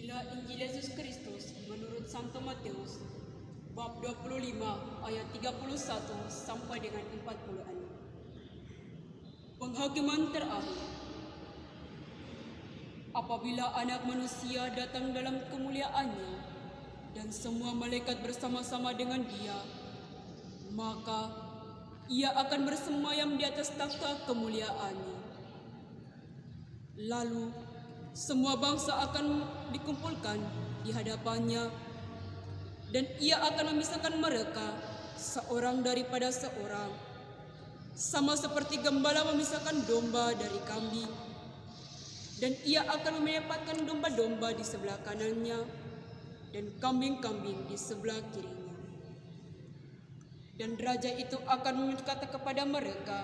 Inilah Injil Yesus Kristus menurut Santo Matius, bab 25 ayat 31 sampai dengan 46. Penghakiman terakhir. Apabila Anak Manusia datang dalam kemuliaannya dan semua malaikat bersama-sama dengan Dia, maka Ia akan bersemayam di atas takhta kemuliaannya. Lalu semua bangsa akan dikumpulkan di hadapannya, dan Ia akan memisahkan mereka seorang daripada seorang, sama seperti gembala memisahkan domba dari kambing. Dan Ia akan menempatkan domba-domba di sebelah kanannya dan kambing-kambing di sebelah kirinya. Dan raja itu akan berkata kepada mereka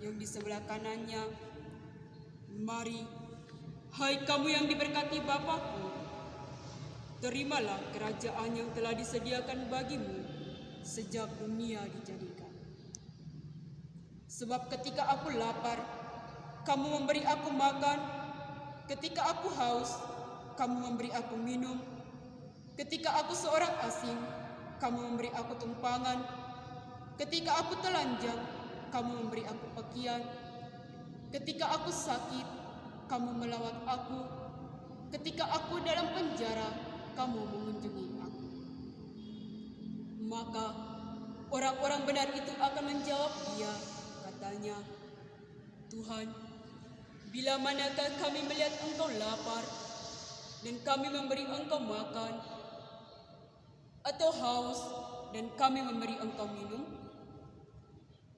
yang di sebelah kanannya, "Mari, hai kamu yang diberkati Bapa-Ku, terimalah kerajaan yang telah disediakan bagimu sejak dunia dijadikan. Sebab ketika aku lapar, kamu memberi aku makan. Ketika aku haus, kamu memberi aku minum. Ketika aku seorang asing, kamu memberi aku tumpangan. Ketika aku telanjang, kamu memberi aku pakaian. Ketika aku sakit, kamu melawat aku. Ketika aku dalam penjara, kamu mengunjungi aku." Maka orang-orang benar itu akan menjawab Dia, katanya, "Tuhan, bila manakah kami melihat Engkau lapar dan kami memberi Engkau makan, atau haus dan kami memberi Engkau minum?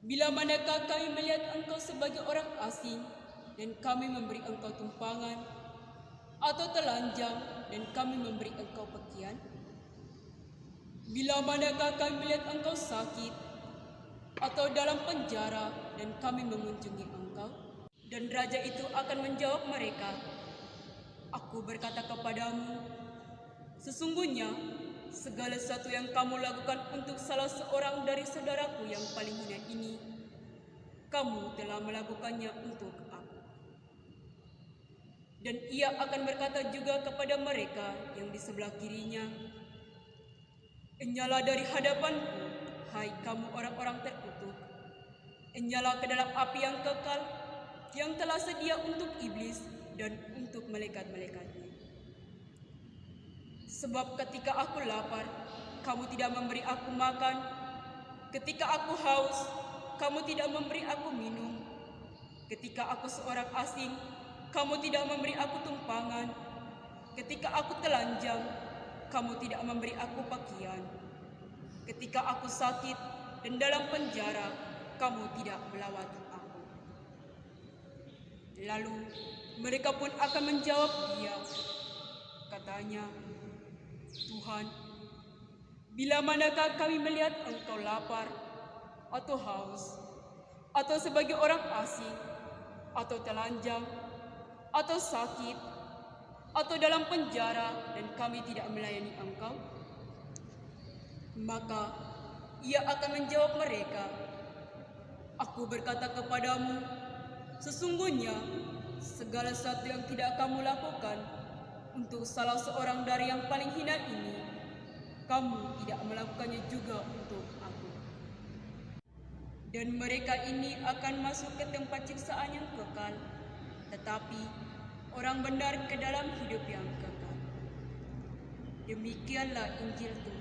Bila manakah kami melihat Engkau sebagai orang asing dan kami memberi Engkau tumpangan, atau telanjang dan kami memberi Engkau pakaian? Bila manakah kami melihat Engkau sakit atau dalam penjara dan kami mengunjungi Engkau?" Dan raja itu akan menjawab mereka, "Aku berkata kepadamu, sesungguhnya segala sesuatu yang kamu lakukan untuk salah seorang dari saudaraku yang paling hina ini, kamu telah melakukannya untuk aku." Dan Ia akan berkata juga kepada mereka yang di sebelah kirinya, "Enyalah dari hadapanku, hai kamu orang-orang terkutuk. Enyalah ke dalam api yang kekal, yang telah sedia untuk iblis dan untuk malaikat-malaikatnya. Sebab ketika aku lapar, kamu tidak memberi aku makan. Ketika aku haus, kamu tidak memberi aku minum. Ketika aku seorang asing, kamu tidak memberi aku tumpangan. Ketika aku telanjang, kamu tidak memberi aku pakaian. Ketika aku sakit dan dalam penjara, kamu tidak melawat aku." Lalu mereka pun akan menjawab Dia, katanya, "Tuhan, bila manakah kami melihat Engkau lapar atau haus, atau sebagai orang asing, atau telanjang, atau sakit, atau dalam penjara dan kami tidak melayani Engkau?" Maka Ia akan menjawab mereka, "Aku berkata kepadamu, sesungguhnya segala sesuatu yang tidak kamu lakukan untuk salah seorang dari yang paling hina ini, kamu tidak melakukannya juga untuk aku." Dan mereka ini akan masuk ke tempat siksaan yang kekal, tetapi orang benar ke dalam hidup yang kekal. Demikianlah Injil Tuhan.